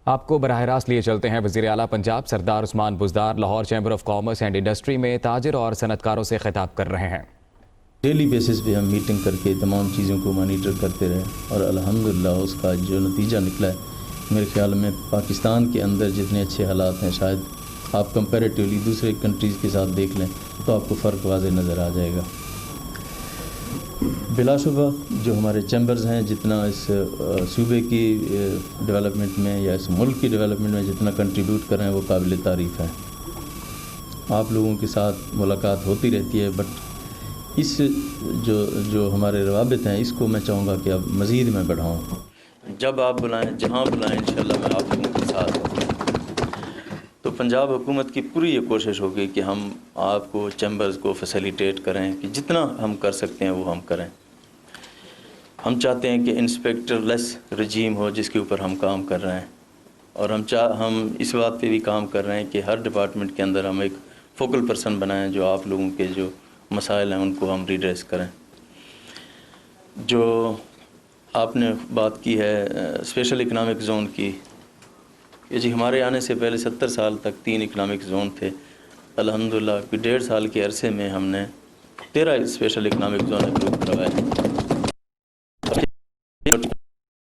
آپ کو براہ راست لیے چلتے ہیں وزیر اعلیٰ Punjab Sardar Usman Buzdar Lahore chamber of commerce and industry میں تاجر اور صنعت کاروں سے خطاب کر رہے ہیں۔ ڈیلی بیسس پہ ہم میٹنگ کر کے تمام چیزوں کو مانیٹر کرتے رہے اور الحمدللہ اس کا جو نتیجہ نکلا ہے میرے خیال میں پاکستان کے اندر جتنے اچھے حالات ہیں شاید آپ کمپیریٹیولی دوسرے کنٹریز کے ساتھ دیکھ لیں تو آپ کو فرق واضح نظر آ جائے گا۔ بلا شبہ جو ہمارے چیمبرز ہیں جتنا اس صوبے کی ڈیولپمنٹ میں یا اس ملک کی ڈیولپمنٹ میں جتنا کنٹریبیوٹ کر رہے ہیں وہ قابل تعریف ہے۔ آپ لوگوں کے ساتھ ملاقات ہوتی رہتی ہے، بٹ اس جو ہمارے روابط ہیں اس کو میں چاہوں گا کہ اب مزید میں بڑھاؤں۔ جب آپ بلائیں، جہاں بلائیں، انشاءاللہ میں آپ لوگوں کے ساتھ ہوں۔ تو پنجاب حکومت کی پوری یہ کوشش ہوگی کہ ہم آپ کو چیمبرز کو فیسیلیٹیٹ کریں کہ جتنا ہم کر سکتے ہیں وہ ہم کریں۔ ہم چاہتے ہیں کہ انسپیکٹر لیس رجیم ہو جس کے اوپر ہم کام کر رہے ہیں، اور ہم اس بات پہ بھی کام کر رہے ہیں کہ ہر ڈپارٹمنٹ کے اندر ہم ایک فوکل پرسن بنائیں جو آپ لوگوں کے جو مسائل ہیں ان کو ہم ریڈریس کریں۔ جو آپ نے بات کی ہے اسپیشل اکنامک زون کی، کہ جی ہمارے آنے سے پہلے 70 سال تک 3 اکنامک زون تھے۔ الحمدللہ کہ 1.5 سال کے عرصے میں ہم نے 13 اسپیشل اکنامک زون اپروو کروائے ہیں،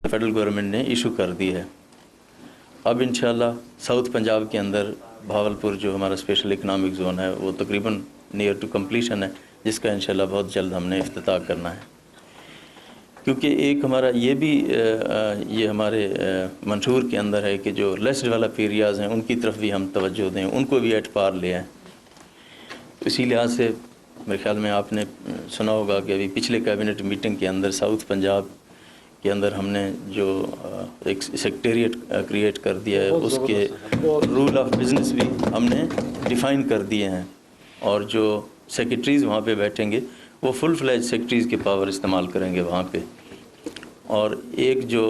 فیڈرل گورنمنٹ نے ایشو کر دی ہے۔ اب انشاءاللہ ساؤتھ پنجاب کے اندر بھاولپور جو ہمارا اسپیشل اکنامک زون ہے وہ تقریباً نیئر ٹو کمپلیشن ہے، جس کا انشاءاللہ بہت جلد ہم نے افتتاح کرنا ہے۔ کیونکہ ایک ہمارا یہ بھی یہ ہمارے منشور کے اندر ہے کہ جو لیس ڈیولپ ایریاز ہیں ان کی طرف بھی ہم توجہ دیں، ان کو بھی ایٹ پار لے آئیں۔ اسی لحاظ سے میرے خیال میں آپ نے سنا ہوگا کہ ابھی پچھلے کیبنٹ میٹنگ کے اندر ساؤتھ پنجاب کے اندر ہم نے جو ایک سیکریٹریٹ کریٹ کر دیا ہے، اس کے رول آف بزنس بھی ہم نے ڈیفائن کر دیے ہیں، اور جو سیکریٹریز وہاں پہ بیٹھیں گے وہ فل فلیج سیکریٹریز کے پاور استعمال کریں گے وہاں پہ، اور ایک جو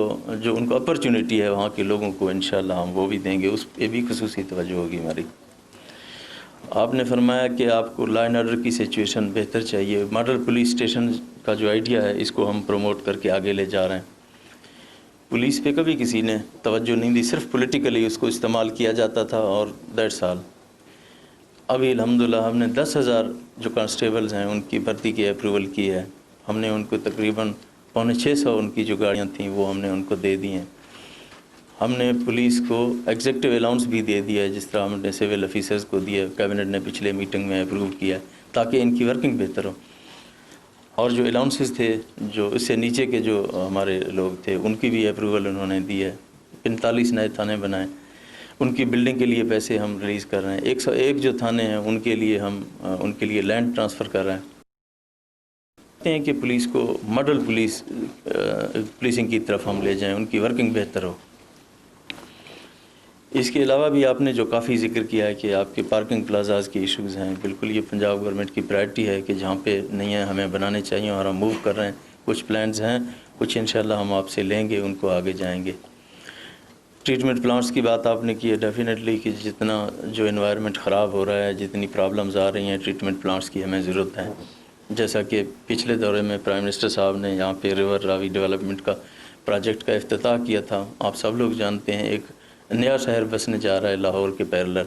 ان کو اپرچونٹی ہے وہاں کے لوگوں کو انشاءاللہ ہم وہ بھی دیں گے، اس پہ بھی خصوصی توجہ ہوگی ہماری۔ آپ نے فرمایا کہ آپ کو لا اینڈ آرڈر کی سچویشن بہتر چاہیے۔ ماڈل پولیس اسٹیشن کا جو آئیڈیا ہے اس کو ہم پروموٹ کر کے آگے لے جا رہے ہیں۔ پولیس پہ کبھی کسی نے توجہ نہیں دی، صرف پولیٹیکلی اس کو استعمال کیا جاتا تھا، اور 1.5 سال ابھی الحمدللہ ہم نے 10,000 جو کانسٹیبلز ہیں ان کی بھرتی کی اپروول کی ہے۔ ہم نے ان کو تقریباً 650 ان کی جو گاڑیاں تھیں وہ ہم نے ان کو دے دی ہیں۔ ہم نے پولیس کو ایگزیکٹو الاؤنس بھی دے دیا ہے، جس طرح ہم نے سول آفیسرز کو دیا، کیبنٹ نے پچھلے میٹنگ میں اپروو کیا ہے تاکہ ان کی ورکنگ بہتر ہو۔ اور جو الاؤنسز تھے جو اس سے نیچے کے جو ہمارے لوگ تھے ان کی بھی اپروول انہوں نے دی ہے۔ 45 نئے تھانے بنائے، ان کی بلڈنگ کے لیے پیسے ہم ریلیز کر رہے ہیں۔ 101 جو تھانے ہیں ان کے لیے ہم ان کے لیے لینڈ ٹرانسفر کر رہے ہیں۔ چاہتے ہیں کہ پولیس کو ماڈل پولیسنگ کی طرف ہم لے جائیں، ان کی ورکنگ بہتر ہو۔ اس کے علاوہ بھی آپ نے جو کافی ذکر کیا ہے کہ آپ کے پارکنگ پلازاز کی ایشوز ہیں، بالکل یہ پنجاب گورنمنٹ کی پرائرٹی ہے کہ جہاں پہ نہیں ہیں ہمیں بنانے چاہیے، اور ہم موو کر رہے ہیں۔ کچھ پلانز ہیں، کچھ انشاءاللہ ہم آپ سے لیں گے، ان کو آگے جائیں گے۔ ٹریٹمنٹ پلانٹس کی بات آپ نے کی ہے، ڈیفینیٹلی کہ جتنا جو انوائرمنٹ خراب ہو رہا ہے، جتنی پرابلمز آ رہی ہیں، ٹریٹمنٹ پلانٹس کی ہمیں ضرورت ہے۔ جیسا کہ پچھلے دورے میں پرائم منسٹر صاحب نے یہاں پہ ریور راوی ڈیولپمنٹ کا پروجیکٹ کا افتتاح کیا تھا۔ آپ سب لوگ جانتے ہیں ایک نیا شہر بسنے جا رہا ہے لاہور کے پیرلر،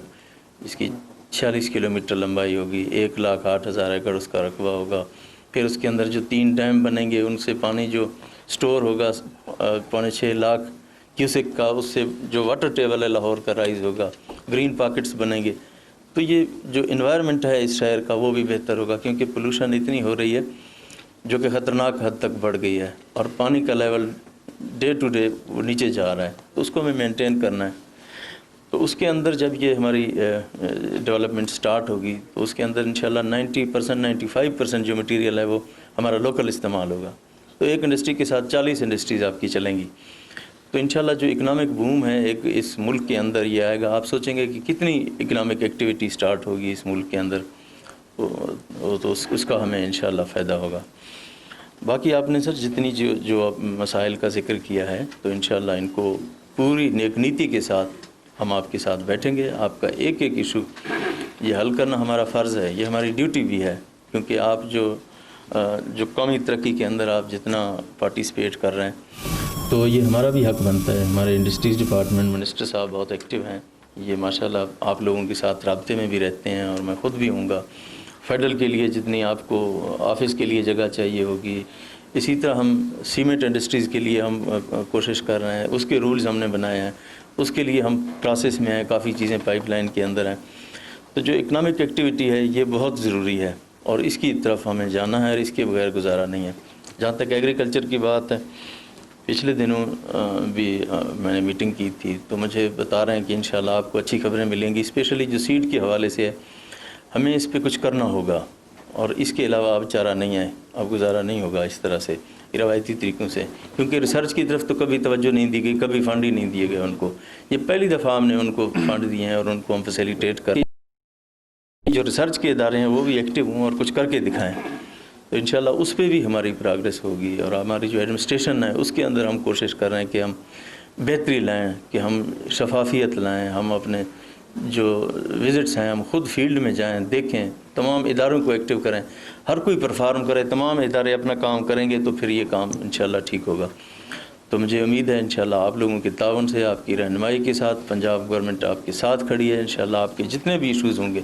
اس کی 46 کلومیٹر لمبائی ہوگی، 1,08,000 ایکڑ اس کا رقبہ ہوگا۔ پھر اس کے اندر جو 3 ڈیم بنیں گے، ان سے پانی جو سٹور ہوگا 6.25 لاکھ کیوسک کا، اس سے جو واٹر ٹیبل ہے لاہور کا رائز ہوگا، گرین پاکٹس بنیں گے۔ تو یہ جو انوائرمنٹ ہے اس شہر کا وہ بھی بہتر ہوگا، کیونکہ پولوشن اتنی ہو رہی ہے جو کہ خطرناک حد تک بڑھ گئی ہے، اور پانی کا لیول ڈے ٹو ڈے وہ نیچے جا رہا ہے، تو اس کو ہمیں مینٹین کرنا ہے۔ تو اس کے اندر جب یہ ہماری ڈیولپمنٹ سٹارٹ ہوگی تو اس کے اندر انشاءاللہ 90% 95% جو مٹیریل ہے وہ ہمارا لوکل استعمال ہوگا۔ تو ایک انڈسٹری کے ساتھ 40 انڈسٹریز آپ کی چلیں گی، تو انشاءاللہ جو اکنامک بوم ہے ایک اس ملک کے اندر یہ آئے گا۔ آپ سوچیں گے کہ کتنی اکنامک ایکٹیویٹی سٹارٹ ہوگی اس ملک کے اندر، تو اس کا ہمیں انشاءاللہ فائدہ ہوگا۔ باقی آپ نے سر جتنی جو مسائل کا ذکر کیا ہے، تو انشاءاللہ ان کو پوری نیک نیتی کے ساتھ ہم آپ کے ساتھ بیٹھیں گے۔ آپ کا ایک ایک ایشو یہ حل کرنا ہمارا فرض ہے، یہ ہماری ڈیوٹی بھی ہے، کیونکہ آپ جو قومی ترقی کے اندر آپ جتنا پارٹیسپیٹ کر رہے ہیں، تو تو یہ ہمارا بھی حق بنتا ہے. ہمارے انڈسٹریز ڈپارٹمنٹ منسٹر صاحب بہت ایکٹیو ہیں. یہ ماشاءاللہ آپ لوگوں کے ساتھ رابطے میں بھی رہتے ہیں, اور میں خود بھی ہوں گا. فیڈرل کے لیے جتنی آپ کو آفس کے لیے جگہ چاہیے ہوگی, اسی طرح ہم سیمنٹ انڈسٹریز کے لیے ہم کوشش کر رہے ہیں. اس کے رولز ہم نے بنائے ہیں, اس کے لیے ہم پروسیس میں ہیں, کافی چیزیں پائپ لائن کے اندر ہیں. تو جو اکنامک ایکٹیویٹی ہے یہ بہت ضروری ہے, اور اس کی طرف ہمیں جانا ہے, اور اس کے بغیر گزارا نہیں ہے. جہاں تک ایگریکلچر کی بات ہے, پچھلے دنوں بھی میں نے میٹنگ کی تھی, تو مجھے بتا رہے ہیں کہ انشاءاللہ آپ کو اچھی خبریں ملیں گی. اسپیشلی جو سیڈ کے حوالے سے ہے, ہمیں اس پہ کچھ کرنا ہوگا, اور اس کے علاوہ اب چارہ نہیں ہے, اب گزارا نہیں ہوگا اس طرح سے روایتی طریقوں سے, کیونکہ ریسرچ کی طرف تو کبھی توجہ نہیں دی گئی, کبھی فنڈ ہی نہیں دیے گئے ان کو. یہ پہلی دفعہ ہم نے ان کو فنڈ دیے ہیں, اور ان کو ہم فیسیلیٹیٹ کر, جو ریسرچ کے ادارے ہیں وہ بھی ایکٹیو ہوں اور کچھ کر کے دکھائیں. تو انشاءاللہ اس پہ بھی ہماری پروگریس ہوگی. اور ہماری جو ایڈمنسٹریشن ہے اس کے اندر ہم کوشش کر رہے ہیں کہ ہم بہتری لائیں, کہ ہم شفافیت لائیں. ہم اپنے جو وزٹس ہیں ہم خود فیلڈ میں جائیں, دیکھیں, تمام اداروں کو ایکٹیو کریں, ہر کوئی پرفارم کرے, تمام ادارے اپنا کام کریں گے تو پھر یہ کام انشاءاللہ ٹھیک ہوگا. تو مجھے امید ہے انشاءاللہ آپ لوگوں کے تعاون سے, آپ کی رہنمائی کے ساتھ پنجاب گورنمنٹ آپ کے ساتھ کھڑی ہے. انشاءاللہ آپ کے جتنے بھی ایشوز ہوں گے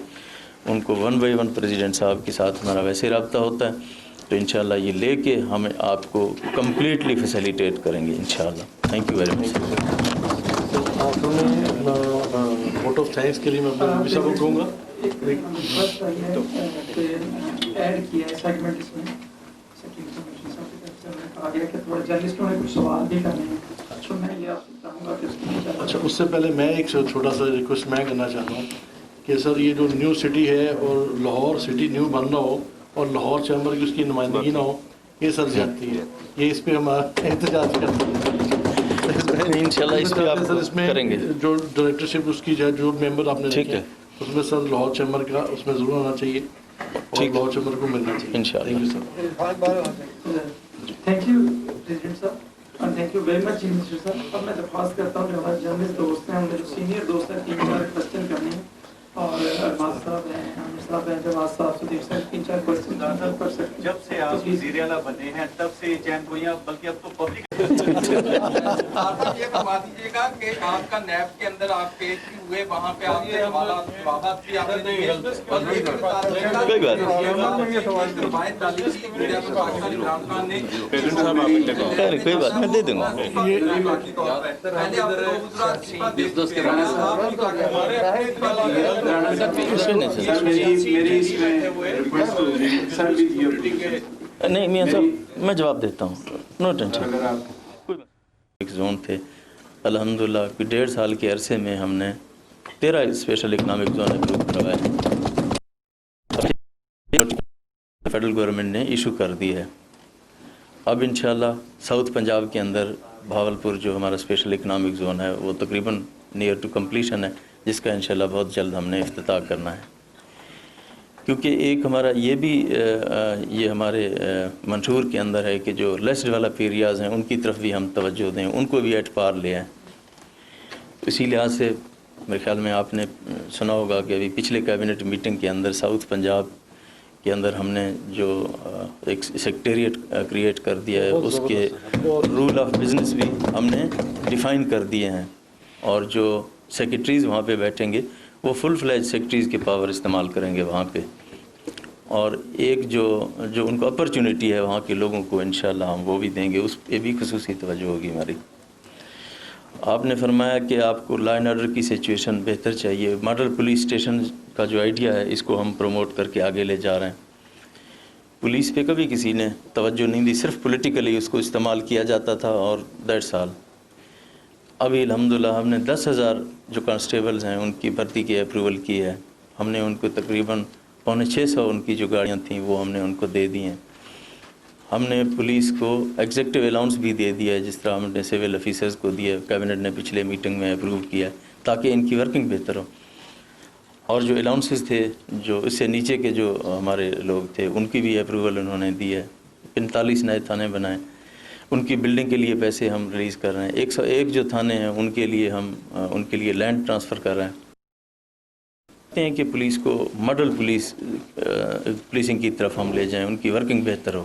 ان کو 1 بائی 1 پریزیڈنٹ صاحب کے ساتھ ہمارا ویسے رابطہ ہوتا ہے. تو انشاءاللہ یہ لے کے ہم آپ کو کمپلیٹلی فیسیلیٹیٹ کریں گے انشاءاللہ. Thank you very much. آپ نے اپنا ووٹ آف تھینکس کے لیے میں اپنے ایم پی صاحب کو کہوں گا ایڈ کیا ہے سیگمنٹ اس میں آگے کہ تھوڑے جرنلسٹوں نے کچھ سوال بھی کرنے ہیں. تو میں یہ آپ سے چاہوں گا کہ اس میں اچھا, اس سے پہلے میں ایک چھوٹا سا ریکویسٹ میں کرنا چاہتا ہوں کہ سر یہ جو نیو سٹی ہے اور لاہور سٹی نیو بن رہا ہو اور لاہور چیمبر کی اس کی نمائندگی نہ ہو, یہ سر زیادتی ہے. یہ اس پہ ہم احتجاج کرتے ہیں. انشاءاللہ اس پہ آپ سر اس میں کریں گے جو ڈائریکٹرشپ اس کی ہے, جو ممبر آپ نے ٹھیک رکھے ہے, اس میں سر لاہور چیمبر کا اس میں ضرور آنا چاہیے, اور لاہور چیمبر کو ملنا چاہیے انشاءاللہ. تھینک یو پریزیڈنٹ صاحب, اور thank you very much chief minister صاحب. اب میں درخواست کرتا ہوں کہ ہمارے جرنلسٹ دوست ہیں, ہمارے سینئر دوست ہیں, 3-4 کوشچن کرنے ہیں, اور ارباز صاحب ہیں, عامر صاحب ہیں, جواز صاحب سے دیکھ سکتے 3-4 کوشچن کر سکتے ہیں. جب سے آپ وزیر اعلیٰ بنے ہیں تب سے چین گوئیاں, بلکہ اب تو پبلک آپ یہ بتا دیجیے گا کہ آپ کا نیب کے اندر آپ پیش بھی ہوئے, وہاں پہ آپ کے جوابات بھی آپ نے دیے. کوئی بات کوئی بات میں دے دوں گا. نہیں میاں صاحب میں جواب دیتا ہوں, نو ٹینشن. ایک زون تھے, الحمدللہ کوئی 1.5 سال کے عرصے میں ہم نے 13 اسپیشل اکنامک زون اپروو کروائے. فیڈرل گورنمنٹ نے ایشو کر دی ہے. اب انشاءاللہ ساؤتھ پنجاب کے اندر بھاولپور جو ہمارا اسپیشل اکنامک زون ہے وہ تقریباً نیئر ٹو کمپلیشن ہے, جس کا انشاءاللہ بہت جلد ہم نے افتتاح کرنا ہے. کیونکہ ایک ہمارا یہ بھی یہ ہمارے منشور کے اندر ہے کہ جو لیس ڈیولپ ایریاز ہیں ان کی طرف بھی ہم توجہ دیں, ان کو بھی ایٹ پار لے آئیں. اسی لحاظ سے میرے خیال میں آپ نے سنا ہوگا کہ ابھی پچھلے کیبنٹ میٹنگ کے اندر ساؤتھ پنجاب کے اندر ہم نے جو ایک سیکریٹریٹ کریٹ کر دیا ہے, اس کے رول آف بزنس بھی ہم نے ڈیفائن کر دیے ہیں, اور جو سیکریٹریز وہاں پہ بیٹھیں گے وہ فل فلیج سیکریٹریز کے پاور استعمال کریں گے وہاں پہ, اور ایک جو ان کو اپرچونٹی ہے وہاں کے لوگوں کو انشاءاللہ ہم وہ بھی دیں گے. اس پہ بھی خصوصی توجہ ہوگی ہماری. آپ نے فرمایا کہ آپ کو لا اینڈ آرڈر کی سچویشن بہتر چاہیے. ماڈل پولیس اسٹیشن کا جو آئیڈیا ہے اس کو ہم پروموٹ کر کے آگے لے جا رہے ہیں. پولیس پہ کبھی کسی نے توجہ نہیں دی, صرف پولیٹیکلی اس کو استعمال کیا جاتا تھا, اور 1.5 سال ابھی الحمدللہ ہم نے 10,000 جو کانسٹیبلز ہیں ان کی بھرتی کی اپروول کی ہے. ہم نے ان کو تقریباً 650 ان کی جو گاڑیاں تھیں وہ ہم نے ان کو دے دی ہیں. ہم نے پولیس کو ایگزیکٹو الاؤنس بھی دے دیا ہے, جس طرح ہم نے سول آفیسرز کو دیا, کیبنٹ نے پچھلے میٹنگ میں اپروو کیا ہے, تاکہ ان کی ورکنگ بہتر ہو. اور جو الاؤنسز تھے جو اس سے نیچے کے جو ہمارے لوگ تھے ان کی بھی اپروول انہوں نے دی ہے. 45 نئے تھانے بنائے, ان کی بلڈنگ کے لیے پیسے ہم ریلیز کر رہے ہیں. 101 جو تھانے ہیں ان کے لیے ہم ان کے لیے لینڈ ٹرانسفر کر رہے ہیں. کہتے ہیں کہ پولیس کو ماڈل پولیسنگ کی طرف ہم لے جائیں, ان کی ورکنگ بہتر ہو.